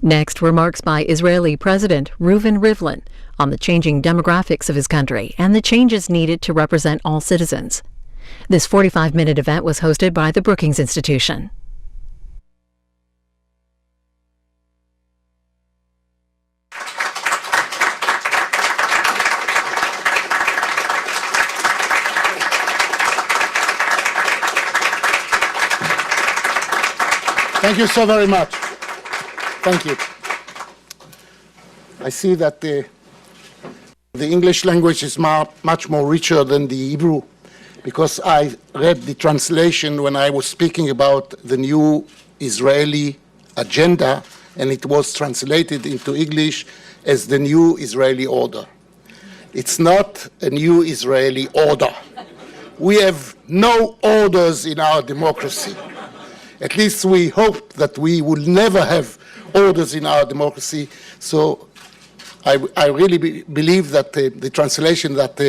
Next, remarks by Israeli President Reuven Rivlin on the changing demographics of his country and the changes needed to represent all citizens. This 45-minute event was hosted by the Brookings Institution. Thank you so very much. Thank you. I see that the English language is much more richer than the Hebrew, because I read the translation when I was speaking about the new Israeli agenda, and it was translated into English as the new Israeli order. It's not a new Israeli order. We have no orders in our democracy. At least we hope that we will never have orders in our democracy. So I really believe that the translation that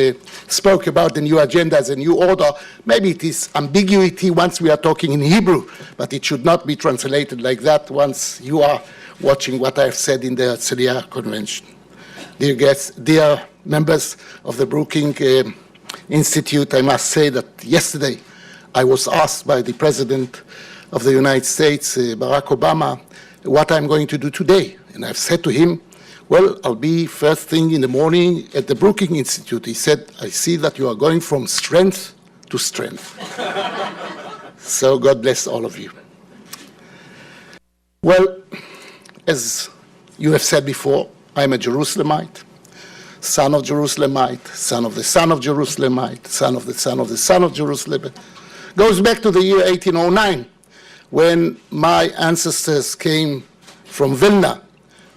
spoke about the new agenda as a new order, maybe it is ambiguity once we are talking in Hebrew, but it should not be translated like that once you are watching what I have said in the Herzliya Convention. Dear guests, dear members of the Brookings Institute, I must say that yesterday I was asked by the President of the United States, Barack Obama, what I'm going to do today. And I've said to him, well, I'll be first thing in the morning at the Brookings Institute. He said, I see that you are going from strength to strength. So God bless all of you. Well, as you have said before, I'm a Jerusalemite, son of Jerusalemite, son of the son of Jerusalemite, son of the son of the son of Jerusalem. Goes back to the year 1809. When my ancestors came from Vilna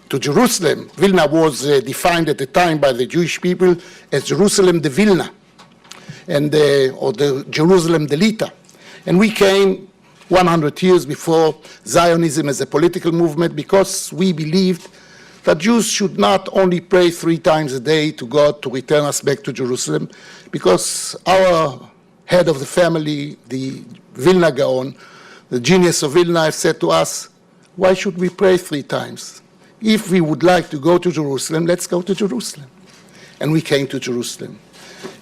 to Jerusalem. Vilna was defined at the time by the Jewish people as Jerusalem de Vilna, and or the Jerusalem de Lita. And we came 100 years before Zionism as a political movement, because we believed that Jews should not only pray 3 times a day to God to return us back to Jerusalem, because our head of the family, the Vilna Gaon, the genius of Vilna, have said to us, why should we pray 3 times? If we would like to go to Jerusalem, let's go to Jerusalem. And we came to Jerusalem.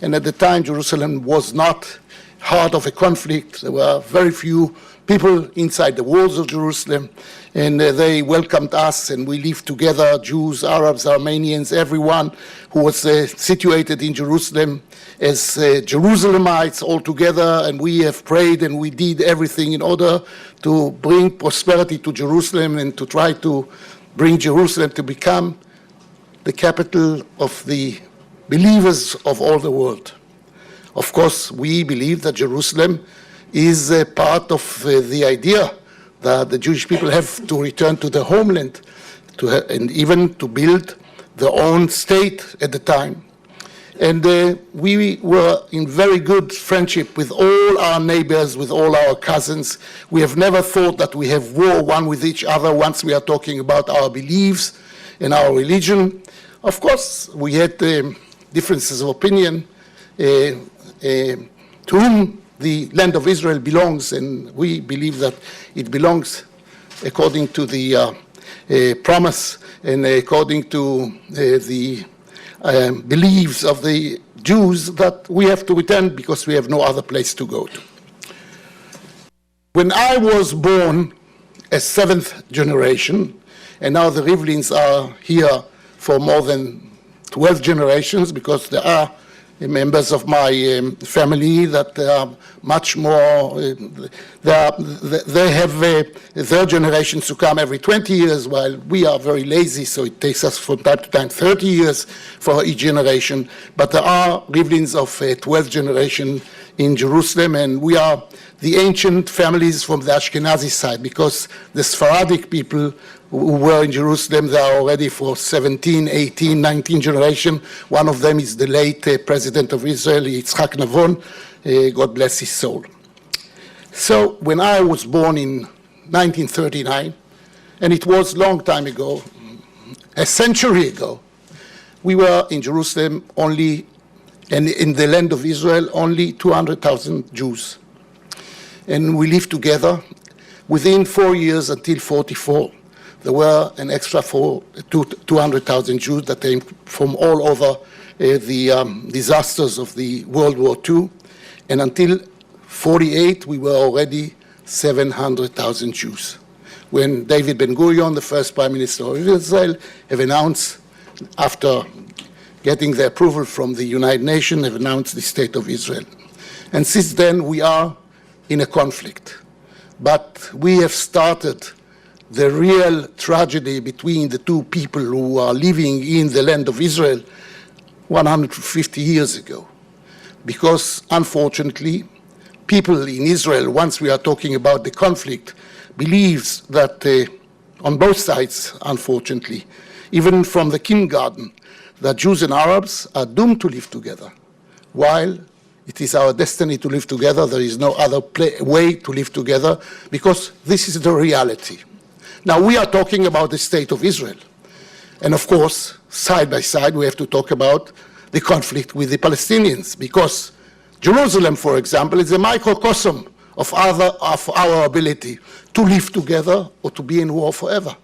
And at the time, Jerusalem was not heart of a conflict. There were very few people inside the walls of Jerusalem, and they welcomed us, and we lived together, Jews, Arabs, Armenians, everyone who was situated in Jerusalem as Jerusalemites all together, and we have prayed and we did everything in order to bring prosperity to Jerusalem and to try to bring Jerusalem to become the capital of the believers of all the world. Of course, we believe that Jerusalem is a part of the idea that the Jewish people have to return to their homeland, and even to build their own state at the time. And we were in very good friendship with all our neighbors, with all our cousins. We have never thought that we have war one with each other once we are talking about our beliefs and our religion. Of course, we had differences of opinion to whom the land of Israel belongs, and we believe that it belongs according to the promise and according to the beliefs of the Jews that we have to return because we have no other place to go to. When I was born as 7th generation, and now the Rivlins are here for more than 12 generations, because there are members of my family that are much more, they have their generations to come every 20 years, while we are very lazy, so it takes us from time to time 30 years for each generation. But there are Rivlins of 12th generation in Jerusalem, and we are the ancient families from the Ashkenazi side, because the Sephardic people who were in Jerusalem, they are already for 17, 18, 19 generation. One of them is the late President of Israel, Yitzhak Navon, God bless his soul. So when I was born in 1939, and it was a long time ago, a century ago, we were in Jerusalem only, and in the land of Israel, only 200,000 Jews. And we lived together. Within 4 years, until 44, there were an extra 200,000 Jews that came from all over the disasters of the World War II. And until 1948, we were already 700,000 Jews. When David Ben-Gurion, the first Prime Minister of Israel, have announced, after getting the approval from the United Nations, have announced the State of Israel. And since then, we are in a conflict. But we have started the real tragedy between the two people who are living in the land of Israel 150 years ago. Because, unfortunately, people in Israel, once we are talking about the conflict, believes that on both sides, unfortunately, even from the kindergarten, that Jews and Arabs are doomed to live together. While it is our destiny to live together, there is no other way to live together, because this is the reality. Now, we are talking about the State of Israel. And of course, side by side, we have to talk about the conflict with the Palestinians, because Jerusalem, for example, is a microcosm of our ability to live together or to be in war forever.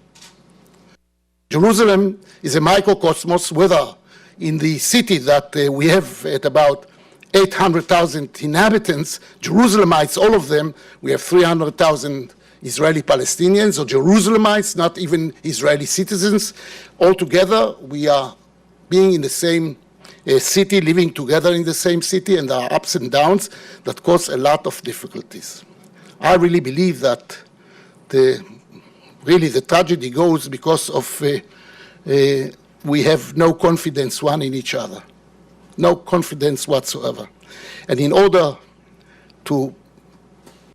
Jerusalem is a microcosmos, whether in the city that we have at about 800,000 inhabitants, Jerusalemites, all of them, we have 300,000 Israeli Palestinians, or Jerusalemites, not even Israeli citizens. Altogether, we are being in the same city, living together in the same city, and there are ups and downs that cause a lot of difficulties. I really believe that the tragedy goes because of we have no confidence one in each other, no confidence whatsoever. And in order to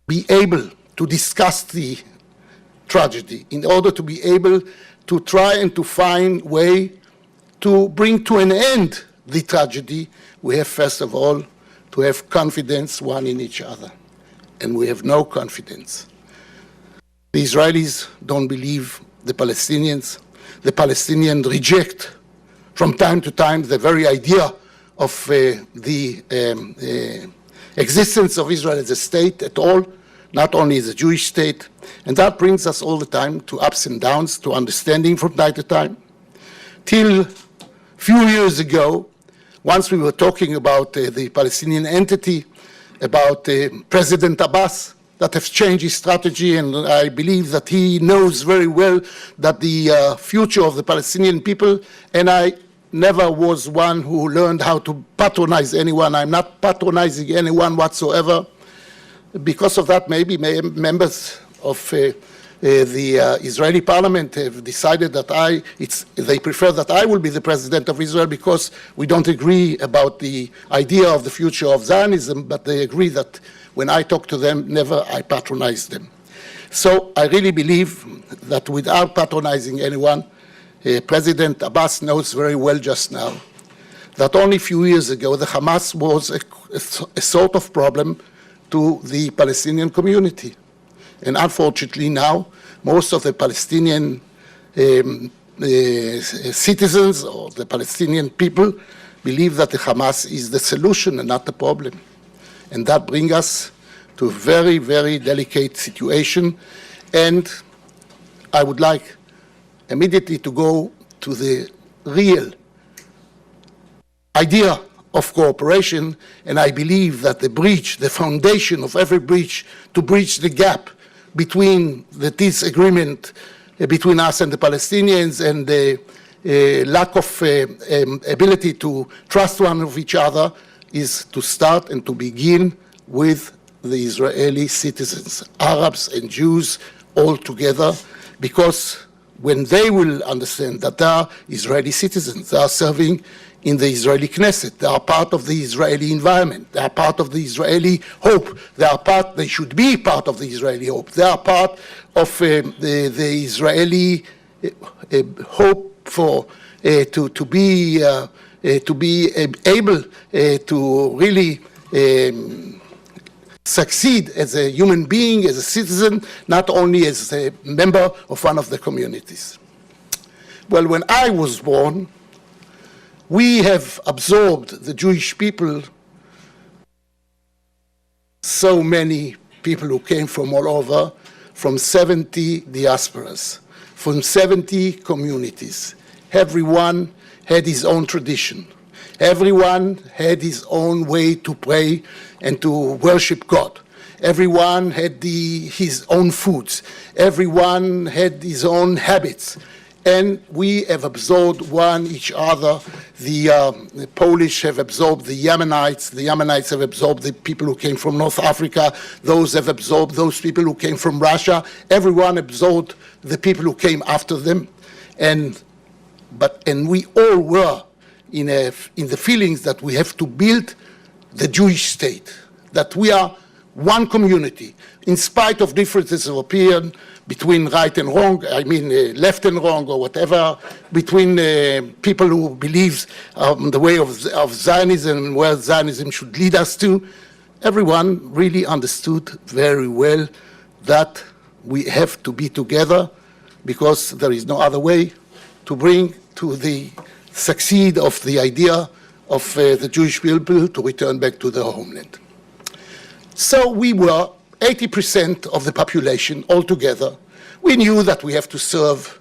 be able to discuss the tragedy, in order to be able to try and to find a way to bring to an end the tragedy, we have first of all to have confidence one in each other. And we have no confidence. The Israelis don't believe the Palestinians. The Palestinians reject from time to time the very idea of the existence of Israel as a state at all, not only as a Jewish state. And that brings us all the time to ups and downs, to understanding from time to time. Till a few years ago, once we were talking about the Palestinian entity, about President Abbas, that has changed his strategy, and I believe that he knows very well that the future of the Palestinian people, and I never was one who learned how to patronize anyone. I'm not patronizing anyone whatsoever. Because of that, maybe members of the Israeli parliament have decided that they prefer that I will be the president of Israel, because we don't agree about the idea of the future of Zionism, but they agree that when I talk to them, never I patronize them. So I really believe that without patronizing anyone, President Abbas knows very well just now that only a few years ago the Hamas was a sort of problem to the Palestinian community. And unfortunately now, most of the Palestinian citizens or the Palestinian people believe that the Hamas is the solution and not the problem. And that brings us to a very, very delicate situation. And I would like immediately to go to the real idea of cooperation, and I believe that the breach, the foundation of every breach, to bridge the gap between the peace agreement between us and the Palestinians and the lack of ability to trust one of each other, is to start and to begin with the Israeli citizens, Arabs and Jews all together, because when they will understand that they are Israeli citizens, they are serving in the Israeli Knesset, they are part of the Israeli environment, they are part of the Israeli hope, they should be part of the Israeli hope, they are part of the Israeli hope for to be able to really succeed as a human being, as a citizen, not only as a member of one of the communities. Well, when I was born, we have absorbed the Jewish people, so many people who came from all over, from 70 diasporas, from 70 communities. Everyone had his own tradition. Everyone had his own way to pray and to worship God. Everyone had his own foods. Everyone had his own habits. And we have absorbed one each other. The Polish have absorbed the Yemenites have absorbed the people who came from North Africa, those have absorbed those people who came from Russia. Everyone absorbed the people who came after them. And we all were in the feelings that we have to build the Jewish state, that we are one community, in spite of differences of opinion between right and wrong, I mean left and wrong or whatever, between people who believe the way of Zionism and where Zionism should lead us to. Everyone really understood very well that we have to be together because there is no other way to bring to the succeed of the idea of the Jewish people to return back to their homeland. So we were 80% of the population altogether. We knew that we have to serve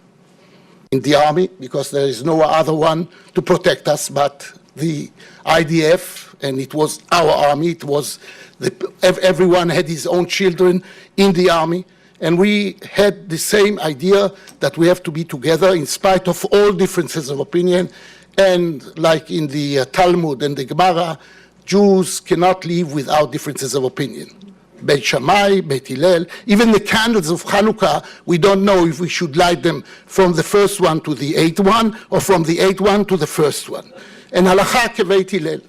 in the army because there is no other one to protect us but the IDF, and it was our army. It was everyone had his own children in the army, and we had the same idea that we have to be together in spite of all differences of opinion. And like in the Talmud and the Gemara, Jews cannot live without differences of opinion. Beit Shammai, Beit Hillel, even the candles of Hanukkah, we don't know if we should light them from the first one to the eighth one or from the eighth one to the first one. And Halacha kebeit Hillel.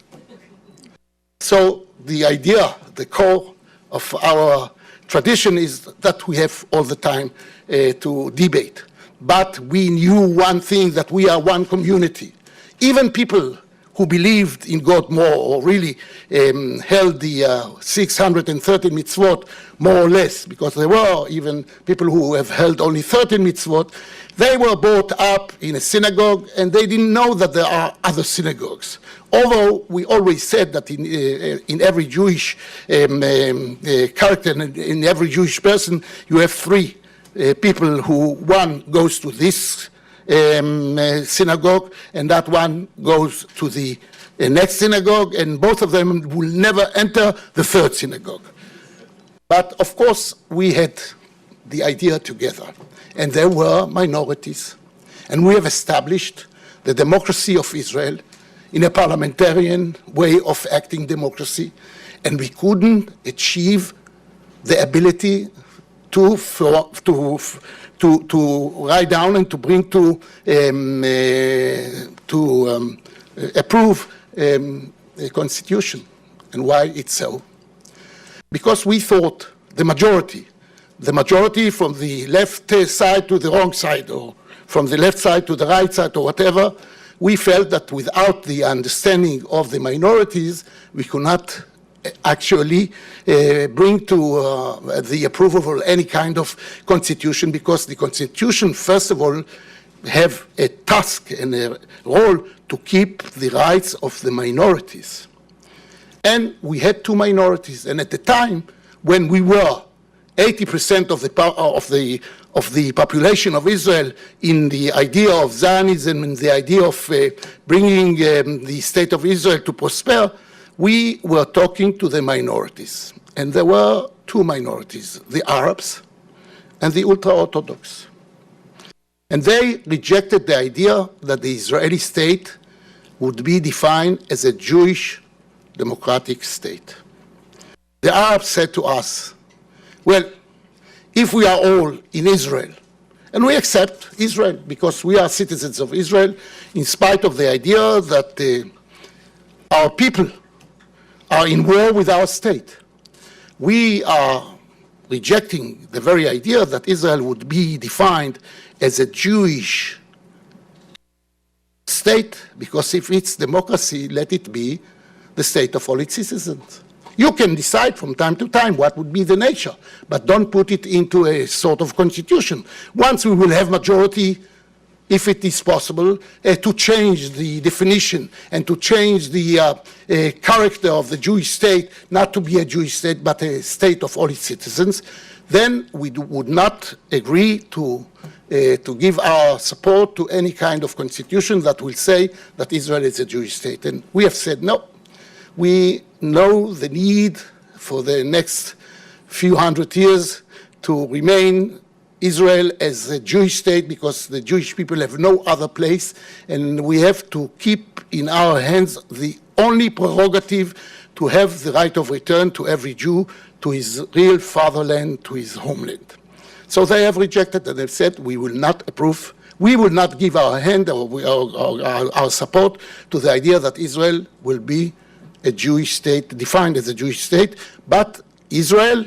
So the idea, the core of our tradition is that we have all the time to debate. But we knew one thing, that we are one community. Even people who believed in God more, or really held the 630 mitzvot more or less, because there were even people who have held only 30 mitzvot, they were brought up in a synagogue and they didn't know that there are other synagogues. Although we always said that in every Jewish character, in every Jewish person, you have three people who, one goes to this synagogue, and that one goes to the next synagogue, and both of them will never enter the third synagogue. But of course, we had the idea together, and there were minorities, and we have established the democracy of Israel in a parliamentarian way of acting democracy, and we couldn't achieve the ability to write down and to bring to approve a constitution. And why it's so? Because we thought the majority from the left side to the wrong side, or from the left side to the right side, or whatever, we felt that without the understanding of the minorities, we could not actually bring to the approval of any kind of constitution, because the constitution, first of all, have a task and a role to keep the rights of the minorities. And we had two minorities, and at the time when we were 80% of the population of Israel in the idea of Zionism and the idea of bringing the state of Israel to prosper, we were talking to the minorities. And there were two minorities, the Arabs and the ultra-Orthodox. And they rejected the idea that the Israeli state would be defined as a Jewish democratic state. The Arabs said to us, well, if we are all in Israel, and we accept Israel because we are citizens of Israel, in spite of the idea that our people are in war with our state. We are rejecting the very idea that Israel would be defined as a Jewish state, because if it's democracy, let it be the state of all its citizens. You can decide from time to time what would be the nature, but don't put it into a sort of constitution. Once we will have majority, if it is possible, to change the definition and to change the character of the Jewish state, not to be a Jewish state, but a state of all its citizens, then we would not agree to to give our support to any kind of constitution that will say that Israel is a Jewish state. And we have said no. We know the need for the next few hundred years to remain Israel as a Jewish state because the Jewish people have no other place, and we have to keep in our hands the only prerogative to have the right of return to every Jew to his real fatherland, to his homeland. So they have rejected and they've said, we will not approve, we will not give our hand or our support to the idea that Israel will be a Jewish state, defined as a Jewish state, but Israel,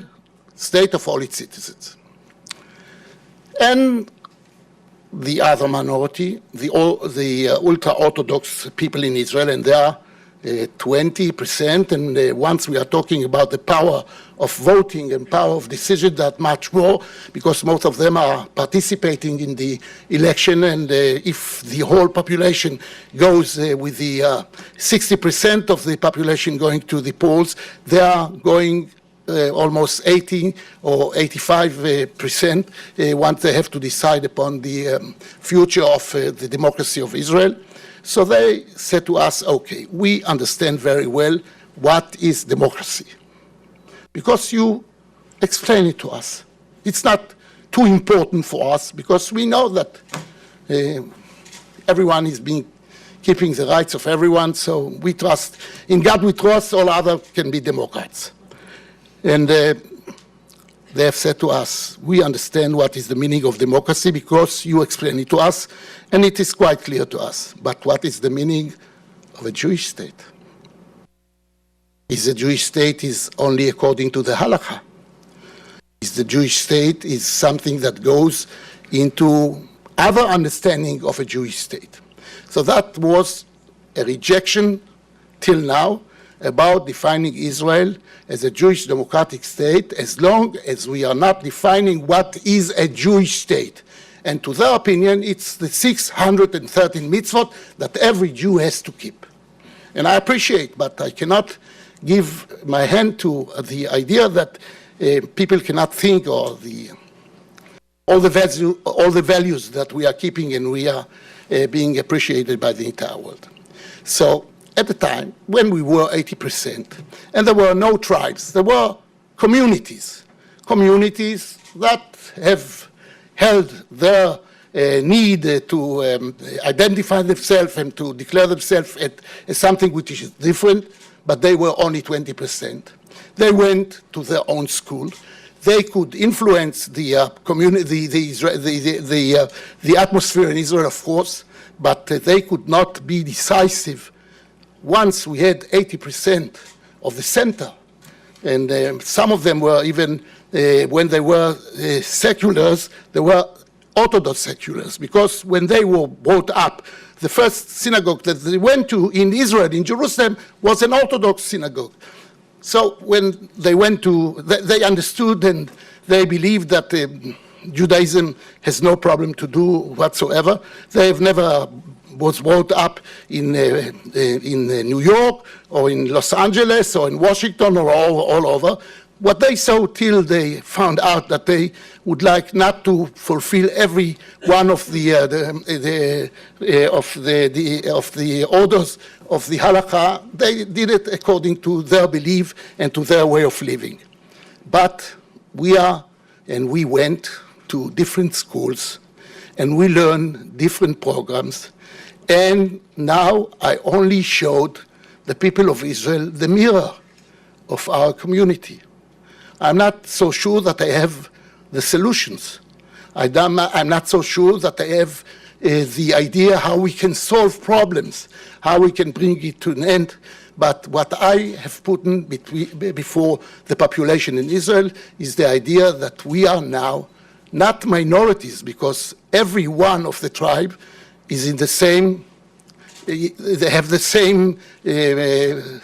state of all its citizens. And the other minority, the ultra-Orthodox people in Israel, and there are 20%, and once we are talking about the power of voting and power of decision, that much more, because most of them are participating in the election, and if the whole population goes with the 60% of the population going to the polls, they are going almost 80 or 85% once they have to decide upon the future of the democracy of Israel. So they said to us, okay, we understand very well what is democracy, because you explain it to us. It's not too important for us, because we know that everyone is keeping the rights of everyone, so we trust, in God we trust, all others can be Democrats. And they have said to us, we understand what is the meaning of democracy because you explain it to us, and it is quite clear to us. But what is the meaning of a Jewish state? Is a Jewish state is only according to the halakha? Is the Jewish state is something that goes into other understanding of a Jewish state? So that was a rejection till now about defining Israel as a Jewish democratic state, as long as we are not defining what is a Jewish state. And to their opinion, it's the 613 mitzvot that every Jew has to keep. And I appreciate, but I cannot give my hand to the idea that people cannot think, or all the values that we are keeping and we are being appreciated by the entire world. So at the time, when we were 80%, and there were no tribes, there were communities that have held their need to identify themselves and to declare themselves as something which is different, but they were only 20%. They went to their own school. They could influence the community, the atmosphere in Israel, of course, but they could not be decisive. Once we had 80% of the center, and some of them were even, when they were seculars, they were Orthodox seculars, because when they were brought up, the first synagogue that they went to in Israel, in Jerusalem, was an Orthodox synagogue. So when they went to, they understood and they believed that Judaism has no problem to do whatsoever. They have never was brought up in New York or in Los Angeles or in Washington or all over. What they saw till they found out that they would like not to fulfill every one of the orders of the halakha, they did it according to their belief and to their way of living. But we went to different schools and we learned different programs. And now I only showed the people of Israel the mirror of our community. I'm not so sure that I have the solutions. I'm not so sure that I have the idea how we can solve problems, how we can bring it to an end. But what I have put in before the population in Israel is the idea that we are now not minorities, because every one of the tribe is in the same, they have the same, as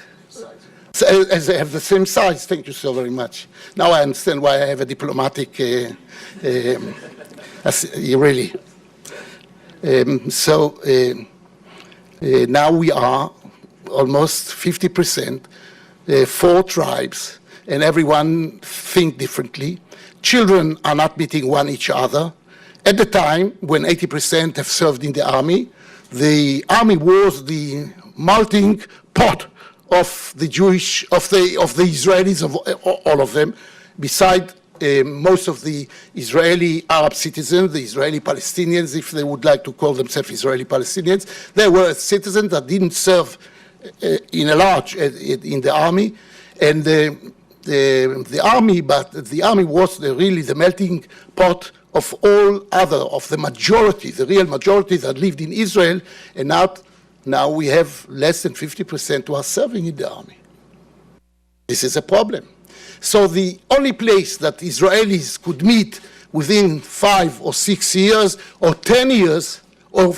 they have the same size. Thank you so very much. Now I understand why I have a diplomatic, really. Now we are almost 50%, 4 tribes, and everyone think differently. Children are not beating each other, At the time, when 80% have served in the army was the melting pot of the Jewish, of the Israelis, of all of them, beside most of the Israeli Arab citizens, the Israeli Palestinians, if they would like to call themselves Israeli Palestinians. They were citizens that didn't serve in a large in the army, and the army was really the melting pot of all other, of the majority, the real majority that lived in Israel, and now we have less than 50% who are serving in the army. This is a problem. So the only place that Israelis could meet within 5 or 6 years or 10 years or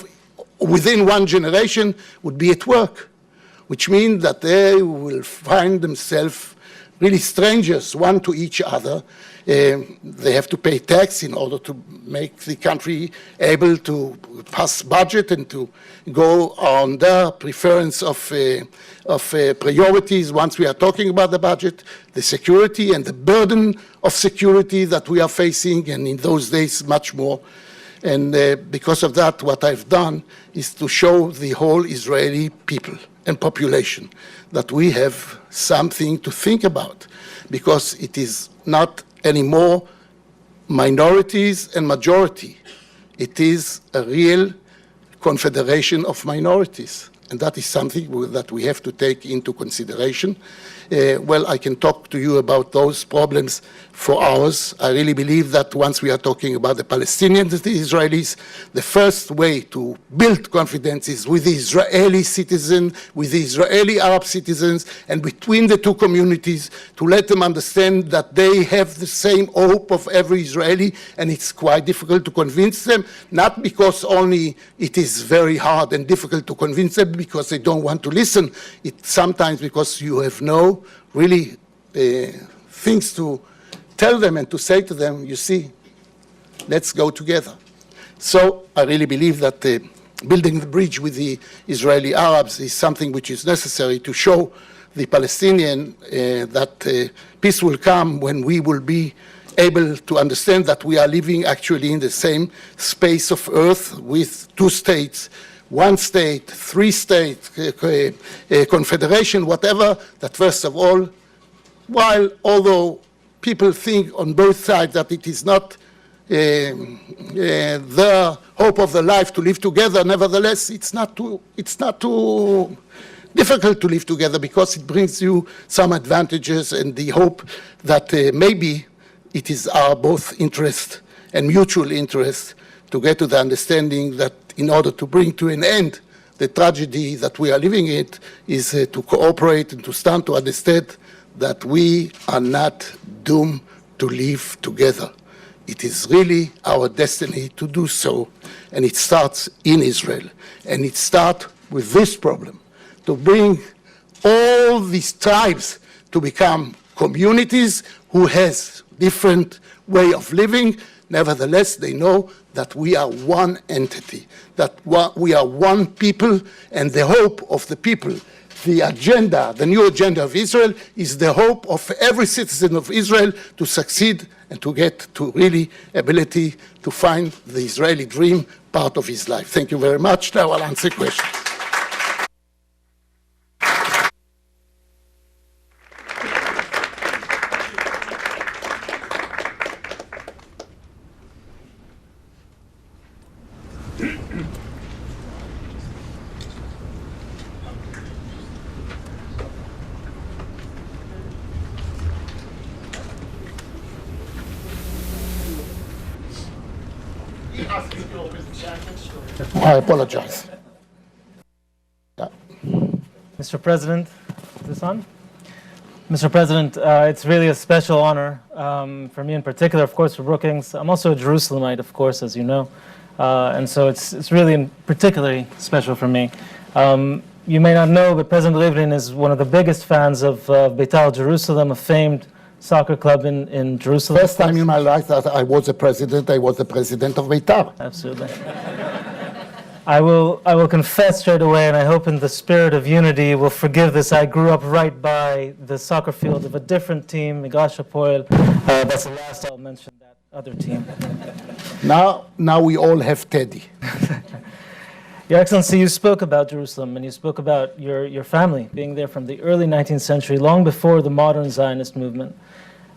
within one generation would be at work, which means that they will find themselves really strangers one to each other. They have to pay tax in order to make the country able to pass budget and to go on their preference of priorities. Once we are talking about the budget, the security and the burden of security that we are facing, and in those days much more. And because of that, what I've done is to show the whole Israeli people and population that we have something to think about, because it is not anymore minorities and majority. It is a real confederation of minorities, and that is something that we have to take into consideration. Well, I can talk to you about those problems for hours. I really believe that once we are talking about the Palestinians and the Israelis, the first way to build confidence is with the Israeli citizen, with the Israeli Arab citizens, and between the two communities, to let them understand that they have the same hope of every Israeli, and it's quite difficult to convince them, not because only it is very hard and difficult to convince them because they don't want to listen. It's sometimes because you have no really things to tell them and to say to them, you see, let's go together. So I really believe that building the bridge with the Israeli Arabs is something which is necessary to show the Palestinian that peace will come when we will be able to understand that we are living actually in the same space of earth with two states, one state, three states, confederation, whatever, that first of all, while although people think on both sides that it is not the hope of their life to live together, nevertheless, it's not too difficult to live together, because it brings you some advantages and the hope that maybe it is our both interest and mutual interest to get to the understanding that in order to bring to an end the tragedy that we are living in, is to cooperate and to stand to understand that we are not doomed to live together. It is really our destiny to do so, and it starts in Israel. And it starts with this problem, to bring all these tribes to become communities who has different way of living. Nevertheless, they know that we are one entity, that we are one people, and the hope of the people, the agenda, the new agenda of Israel, is the hope of every citizen of Israel to succeed and to get to really ability to find the Israeli dream part of his life. Thank you very much. Now I'll answer questions. I apologize. Yeah. Mr. President, is this on? Mr. President, it's really a special honor for me in particular, of course, for Brookings. I'm also a Jerusalemite, of course, as you know, and so it's really particularly special for me. You may not know, but President Rivlin is one of the biggest fans of Beitar Jerusalem, a famed soccer club in Jerusalem. First time in my life that I was the president of Beitar. Absolutely. I will confess straight away, and I hope in the spirit of unity you will forgive this. I grew up right by the soccer field of a different team, Migash Hapoel. That's the last I'll mention that other team. Now we all have Teddy. Your Excellency, you spoke about Jerusalem, and you spoke about your family being there from the early 19th century, long before the modern Zionist movement.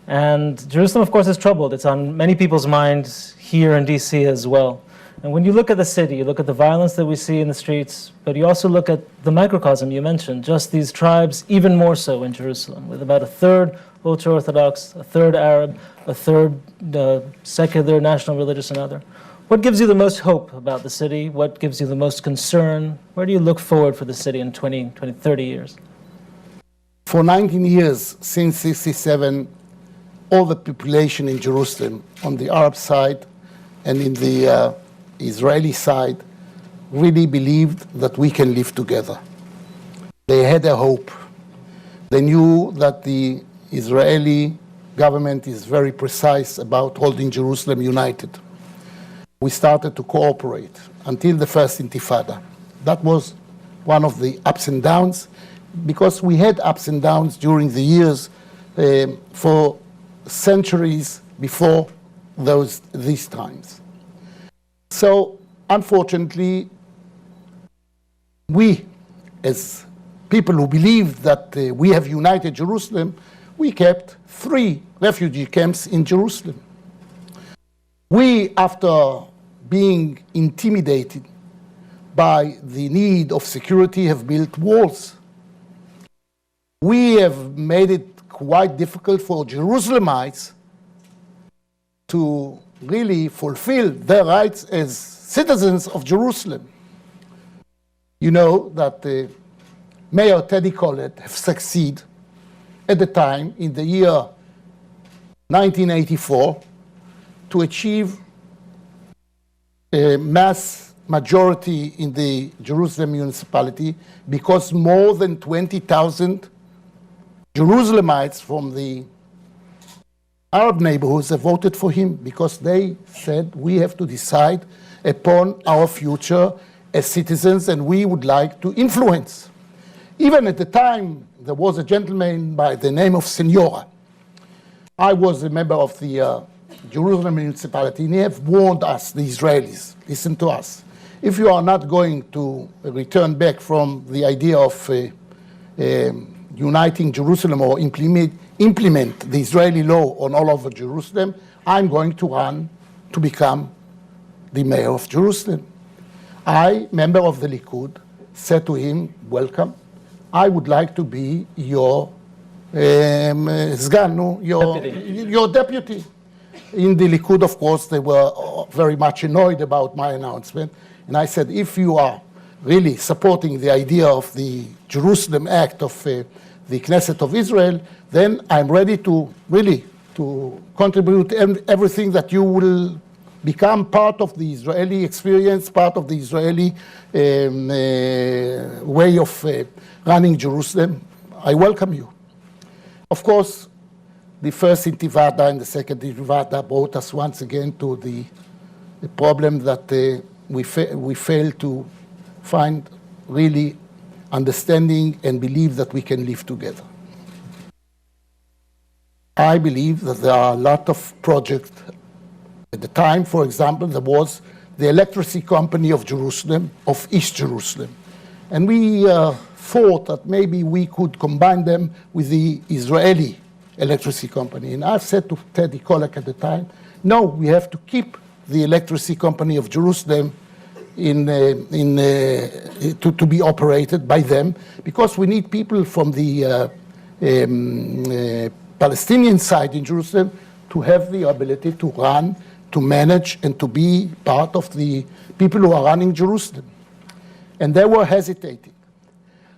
And Jerusalem, of course, is troubled. It's on many people's minds here in D.C. as well. And when you look at the city, you look at the violence that we see in the streets, but you also look at the microcosm you mentioned, just these tribes, even more so in Jerusalem, with about a third ultra-Orthodox, a third Arab, a third secular, national, religious, and other. What gives you the most hope about the city? What gives you the most concern? Where do you look forward for the city in 20, 30 years? For 19 years, since 67, all the population in Jerusalem, on the Arab side and in the Israeli side, really believed that we can live together. They had a hope. They knew that the Israeli government is very precise about holding Jerusalem united. We started to cooperate until the first Intifada. That was one of the ups and downs, because we had ups and downs during the years for centuries before these times. So, unfortunately, we, as people who believe that we have united Jerusalem, we kept 3 refugee camps in Jerusalem. We, after being intimidated by the need of security, have built walls. We have made it quite difficult for Jerusalemites to really fulfill their rights as citizens of Jerusalem. You know that Mayor Teddy Kollett have succeeded at the time, in the year 1984, to achieve a mass majority in the Jerusalem municipality, because more than 20,000 Jerusalemites from the Arab neighborhoods have voted for him, because they said we have to decide upon our future as citizens, and we would like to influence. Even at the time, there was a gentleman by the name of Senora. I was a member of the Jerusalem municipality, and he have warned us, the Israelis, listen to us. If you are not going to return back from the idea of uniting Jerusalem or implement the Israeli law on all over Jerusalem, I'm going to run to become the mayor of Jerusalem. I, member of the Likud, said to him, welcome, I would like to be your your deputy. In the Likud, of course, they were very much annoyed about my announcement. And I said, if you are really supporting the idea of the Jerusalem Act of the Knesset of Israel, then I'm ready to really to contribute everything that you will become part of the Israeli experience, part of the Israeli way of running Jerusalem. I welcome you. Of course, the first Intifada and the second Intifada brought us once again to the problem that we failed to find really understanding and believe that we can live together. I believe that there are a lot of projects. At the time, for example, there was the electricity company of Jerusalem, of East Jerusalem. And we thought that maybe we could combine them with the Israeli electricity company. And I've said to Teddy Kollett at the time, no, we have to keep the electricity company of Jerusalem to be operated by them, because we need people from the Palestinian side in Jerusalem to have the ability to run, to manage, and to be part of the people who are running Jerusalem. And they were hesitating.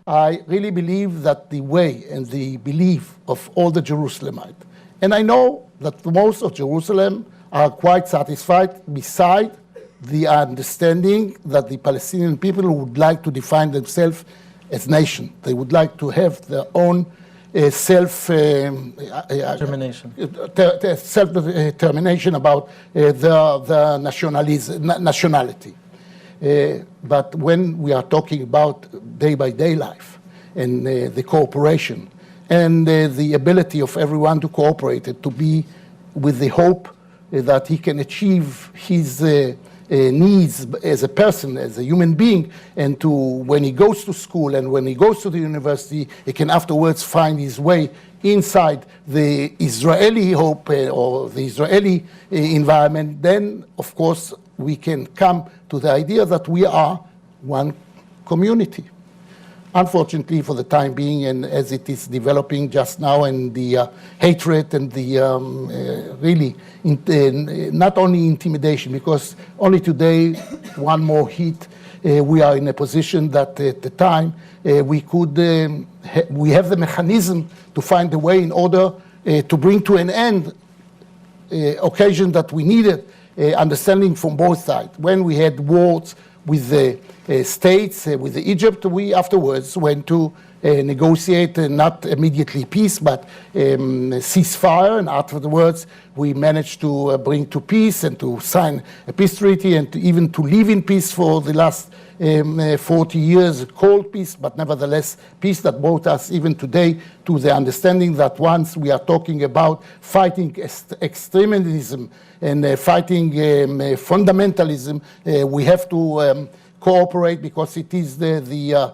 I really believe that the way and the belief of all the Jerusalemites, and I know that most of Jerusalem are quite satisfied, beside the understanding that the Palestinian people would like to define themselves as nation. They would like to have their own self-determination about their nationality. But when we are talking about day-by-day life and the cooperation and the ability of everyone to cooperate, to be with the hope that he can achieve his needs as a person, as a human being, and to when he goes to school and when he goes to the university, he can afterwards find his way inside the Israeli hope or the Israeli environment, then of course we can come to the idea that we are one community. Unfortunately, for the time being, and as it is developing just now, and the hatred and the really not only intimidation, because only today, one more hit, we are in a position that at the time we have the mechanism to find a way in order to bring to an end occasion that we needed understanding from both sides. When we had wars with the states, with Egypt, we afterwards went to negotiate not immediately peace, but ceasefire, and afterwards we managed to bring to peace and to sign a peace treaty and even to live in peace for the last 40 years, cold peace, but nevertheless peace that brought us even today to the understanding that once we are talking about fighting extremism and fighting fundamentalism, we have to cooperate because it is the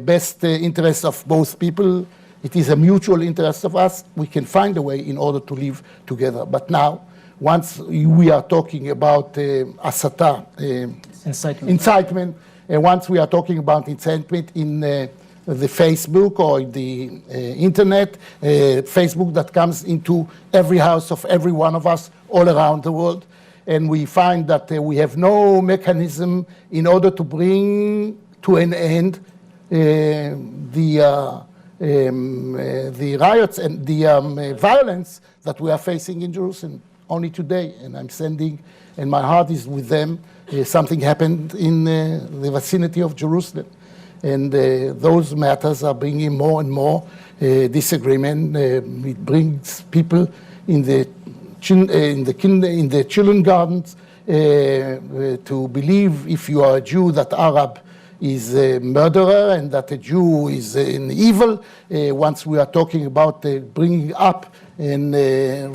best interest of both people. It is a mutual interest of us. We can find a way in order to live together. But now, once we are talking about asata, incitement, and once we are talking about incitement in the Facebook or the internet, Facebook that comes into every house of every one of us all around the world, and we find that we have no mechanism in order to bring to an end the riots and the violence that we are facing in Jerusalem only today. And I'm sending, and my heart is with them. Something happened in the vicinity of Jerusalem. And those matters are bringing more and more disagreement. It brings people in the children gardens to believe, if you are a Jew, that Arab is a murderer and that a Jew is an evil. Once we are talking about bringing up and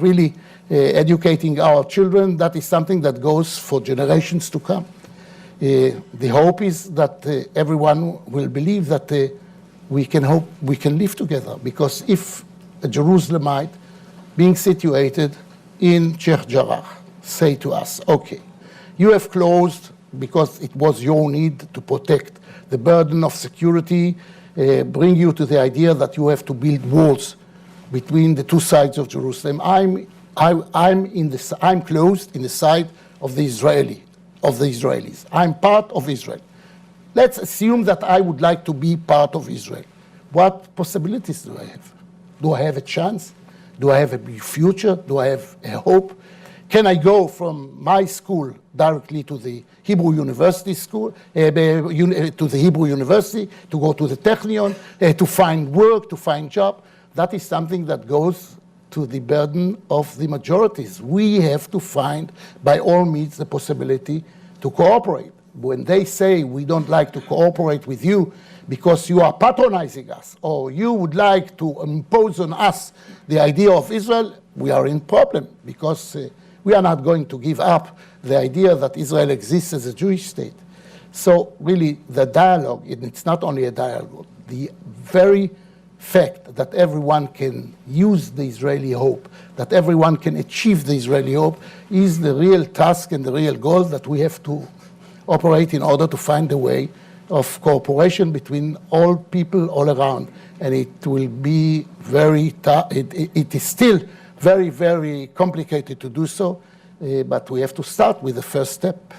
really educating our children, that is something that goes for generations to come. The hope is that everyone will believe that we can live together, because if a Jerusalemite being situated in Sheikh Jarrah say to us, okay, you have closed because it was your need to protect the burden of security, bring you to the idea that you have to build walls between the two sides of Jerusalem. I'm closed in the side of the Israelis. I'm part of Israel. Let's assume that I would like to be part of Israel. What possibilities do I have? Do I have a chance? Do I have a future? Do I have a hope? Can I go from my school directly to the Hebrew University school, to the Hebrew University, to go to the Technion, to find work, to find job? That is something that goes to the burden of the majorities. We have to find, by all means, the possibility to cooperate. When they say we don't like to cooperate with you because you are patronizing us, or you would like to impose on us the idea of Israel, we are in problem, because we are not going to give up the idea that Israel exists as a Jewish state. So really the dialogue, and it's not only a dialogue, the very fact that everyone can use the Israeli hope, that everyone can achieve the Israeli hope, is the real task and the real goal that we have to operate in order to find a way of cooperation between all people all around. And it will be very tough. It is still very, very complicated to do so, but we have to start with the first step.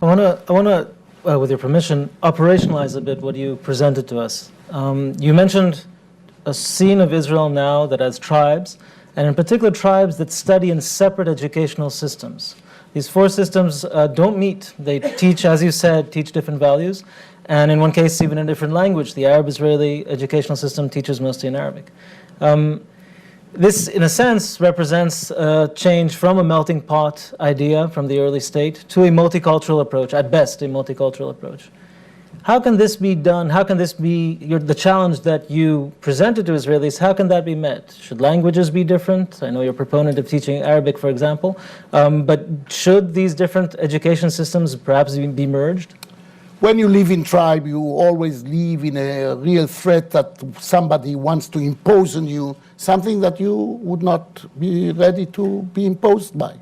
I want to, with your permission, operationalize a bit what you presented to us. You mentioned a scene of Israel now that has tribes, and in particular tribes that study in separate educational systems. These four systems don't meet. They teach, as you said, different values, and in one case even a different language. The Arab-Israeli educational system teaches mostly in Arabic. This, in a sense, represents a change from a melting pot idea from the early state to a multicultural approach, at best a multicultural approach. How can this be done? How can this be the challenge that you presented to Israelis? How can that be met? Should languages be different? I know you're a proponent of teaching Arabic, for example. But should these different education systems perhaps be merged? When you live in tribe, you always live in a real threat that somebody wants to impose on you something that you would not be ready to be imposed by.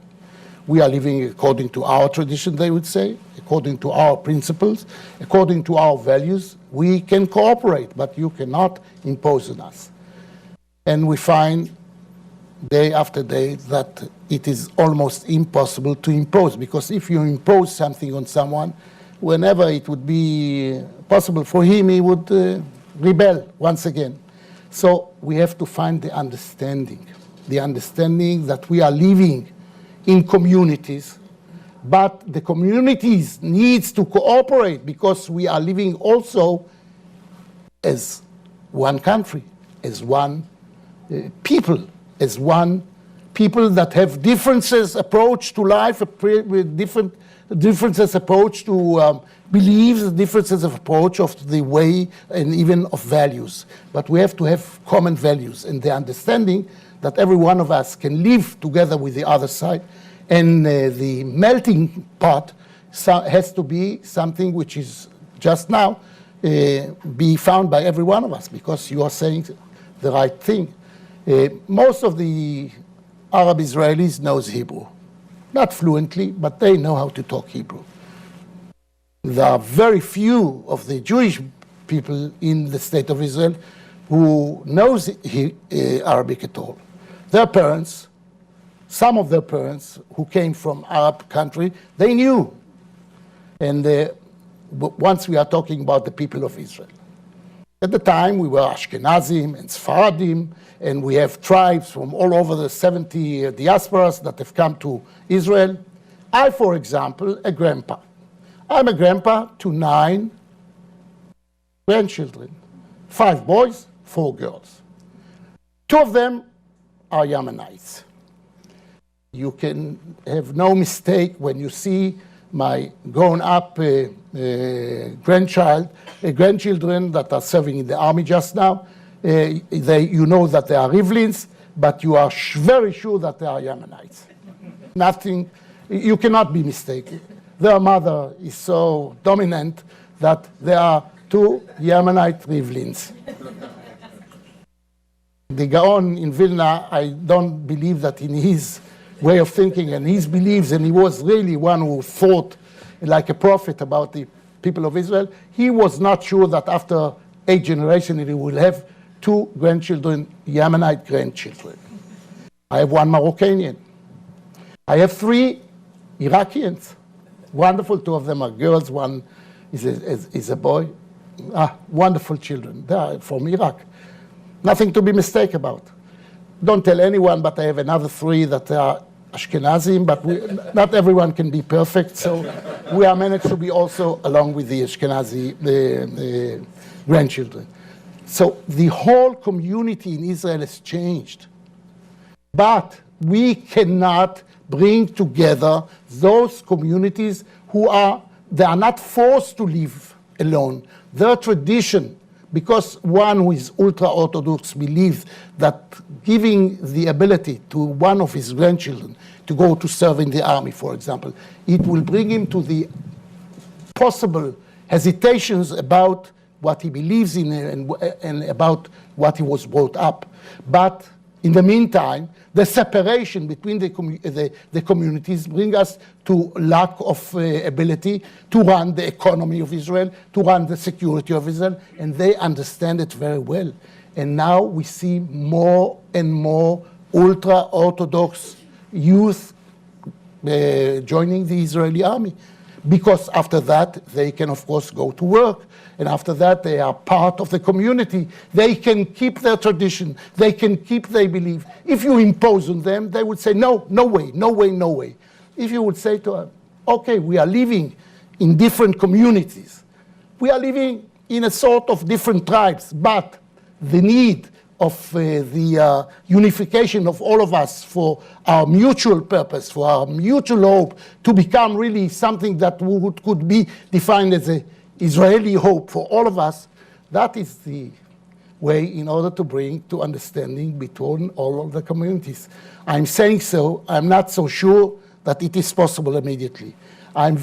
We are living according to our tradition, they would say, according to our principles, according to our values. We can cooperate, but you cannot impose on us. And we find day after day that it is almost impossible to impose, because if you impose something on someone, whenever it would be possible for him, he would rebel once again. So we have to find the understanding that we are living in communities, but the communities needs to cooperate because we are living also as one country, as one people, as one people that have differences approach to life, with differences approach to beliefs, differences of approach of the way and even of values. But we have to have common values and the understanding that every one of us can live together with the other side, and the melting pot has to be something which is just now be found by every one of us, because you are saying the right thing. Most of the Arab Israelis knows Hebrew. Not fluently, but they know how to talk Hebrew. There are very few of the Jewish people in the state of Israel who knows Arabic at all. Their parents, some of their parents who came from Arab country, they knew. And once we are talking about the people of Israel. At the time, we were Ashkenazim and Sfaradim, and we have tribes from all over the 70 diasporas that have come to Israel. I, for example, a grandpa. I'm a grandpa to 9 grandchildren, 5 boys, 4 girls. 2 of them are Yemenites. You can have no mistake when you see my grown-up grandchildren that are serving in the army just now. You know that they are Rivlins, but you are very sure that they are Yemenites. Nothing, you cannot be mistaken. Their mother is so dominant that there are 2 Yemenite Rivlins. The Gaon in Vilna, I don't believe that in his way of thinking and his beliefs, and he was really one who thought like a prophet about the people of Israel. He was not sure that after 8 generations he will have 2 grandchildren, Yemenite grandchildren. I have 1 Moroccanian. I have 3 Iraqians. Wonderful, 2 of them are girls, 1 is a boy. Wonderful children. They are from Iraq. Nothing to be mistaken about. Don't tell anyone, but I have another 3 that are Ashkenazim, but not everyone can be perfect, so we are managed to be also along with the Ashkenazi grandchildren. So the whole community in Israel has changed. But we cannot bring together those communities they are not forced to live alone. Their tradition, because one who is ultra-Orthodox believes that giving the ability to one of his grandchildren to go to serve in the army, for example, it will bring him to the possible hesitations about what he believes in and about what he was brought up. But in the meantime, the separation between the communities bring us to lack of ability to run the economy of Israel, to run the security of Israel, and they understand it very well. And now we see more and more ultra-Orthodox youth joining the Israeli army, because after that they can of course go to work, and after that they are part of the community. They can keep their tradition, they can keep their belief. If you impose on them, they would say no, no way, no way, no way. If you would say to them, okay, we are living in different communities, we are living in a sort of different tribes, but the need of the unification of all of us for our mutual purpose, for our mutual hope, to become really something that could be defined as a Israeli hope for all of us, that is the way in order to bring to understanding between all of the communities. I'm saying so, I'm not so sure that it is possible immediately. I'm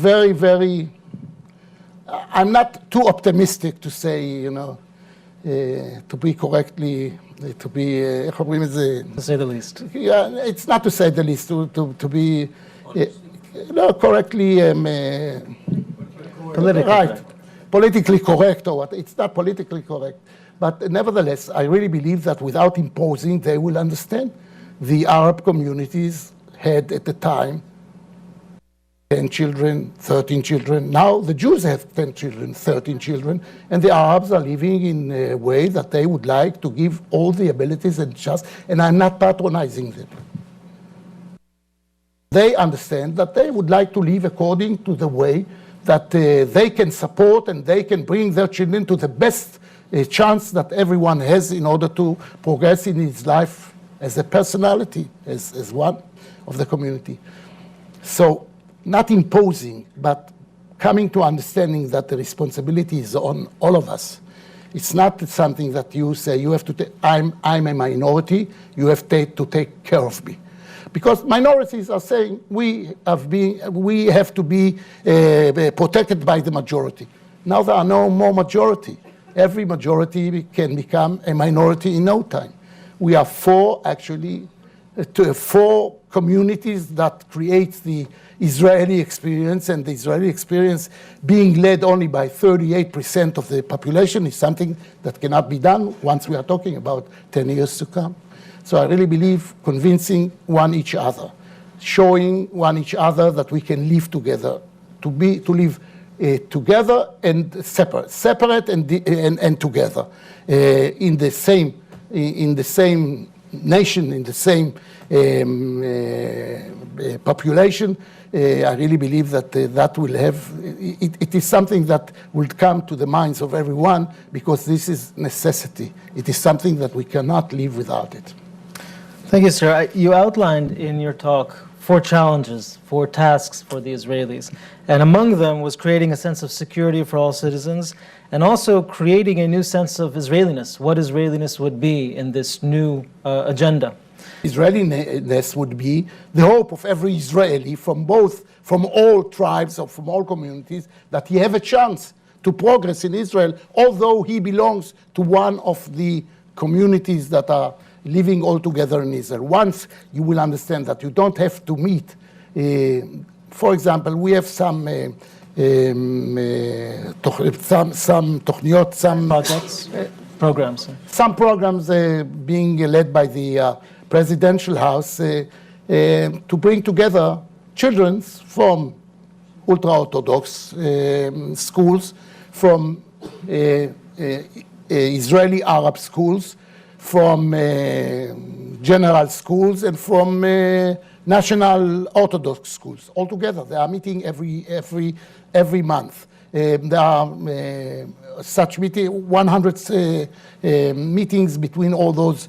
I'm not too optimistic to say, to be correctly, to be, To say the least. yeah, it's not to say the least, to be, correctly, Politically right, correct. politically correct, or what, it's not politically correct. But nevertheless, I really believe that without imposing, they will understand. The Arab communities had at the time 10 children, 13 children. Now the Jews have 10 children, 13 children, and the Arabs are living in a way that they would like to give all the abilities and I'm not patronizing them. They understand that they would like to live according to the way that they can support and they can bring their children to the best chance that everyone has in order to progress in his life as a personality, as one of the community. So, not imposing, but coming to understanding that the responsibility is on all of us. It's not something that you say, you have to I'm a minority, you have to take care of me. Because minorities are saying we have to be protected by the majority. Now there are no more majority. Every majority can become a minority in no time. We are four communities that creates the Israeli experience, and the Israeli experience being led only by 38% of the population is something that cannot be done once we are talking about 10 years to come. So I really believe convincing one each other, showing one each other that we can live together, to live together and separate and together in the same nation, in the same population. I really believe that that will have, it is something that will come to the minds of everyone because this is necessity. It is something that we cannot live without it. Thank you, sir. You outlined in your talk 4 challenges, 4 tasks for the Israelis, and among them was creating a sense of security for all citizens and also creating a new sense of Israeliness, what Israeliness would be in this new agenda. Israeliness would be the hope of every Israeli from all tribes or from all communities that he have a chance to progress in Israel, although he belongs to one of the communities that are living all together in Israel. Once you will understand that you don't have to meet, for example, we have some projects, programs. Some programs being led by the presidential house to bring together children from ultra-Orthodox schools, from Israeli Arab schools, from general schools, and from national Orthodox schools. All together, they are meeting every month. There are such 100 meetings between all those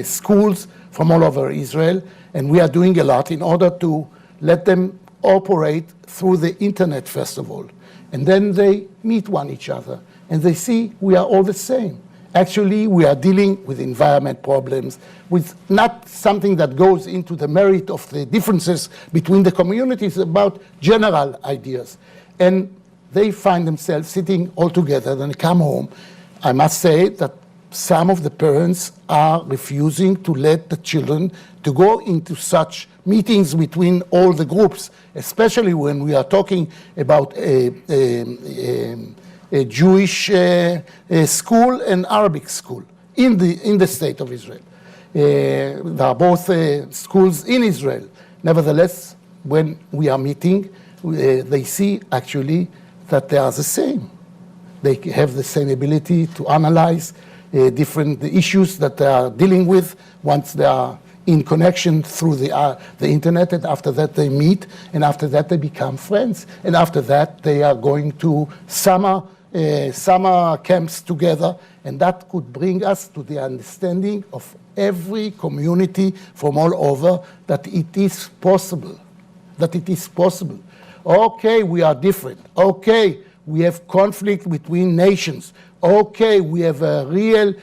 schools from all over Israel, and we are doing a lot in order to let them operate through the internet first of all, and then they meet each other and they see we are all the same. Actually, we are dealing with environment problems, with not something that goes into the merit of the differences between the communities, about general ideas. And they find themselves sitting all together and come home. I must say that some of the parents are refusing to let the children to go into such meetings between all the groups, especially when we are talking about a Jewish school and Arabic school in the state of Israel. There are both schools in Israel. Nevertheless, when we are meeting, they see actually that they are the same. They have the same ability to analyze different issues that they are dealing with once they are in connection through the internet, and after that they meet, and after that they become friends, and after that they are going to summer camps together, and that could bring us to the understanding of every community from all over that it is possible, Okay, we are different. Okay, we have conflict between nations. Okay, we have a real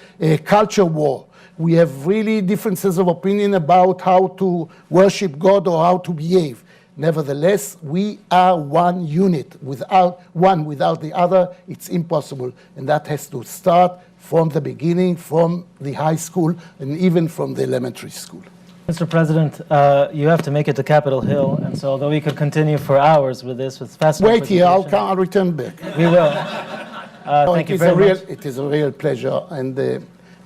culture war. We have really differences of opinion about how to worship God or how to behave. Nevertheless, we are one unit. Without the other, it's impossible. And that has to start from the beginning, from the high school, and even from the elementary school. Mr. President, you have to make it to Capitol Hill, and so although we could continue for hours with this, with fascinating Wait here, I'll return back. We will. Thank you very much. It is a real pleasure and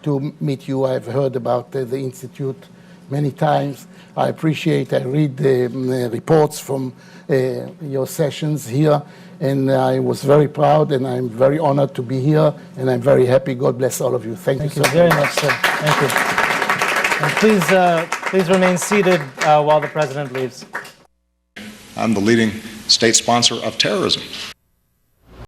to meet you. I've heard about the Institute many times. I appreciate, I read the reports from your sessions here, and I was very proud, and I'm very honored to be here, and I'm very happy. God bless all of you. Thank you so much. Thank you very much, sir. Thank you. And please remain seated while the President leaves. I'm the leading state sponsor of terrorism.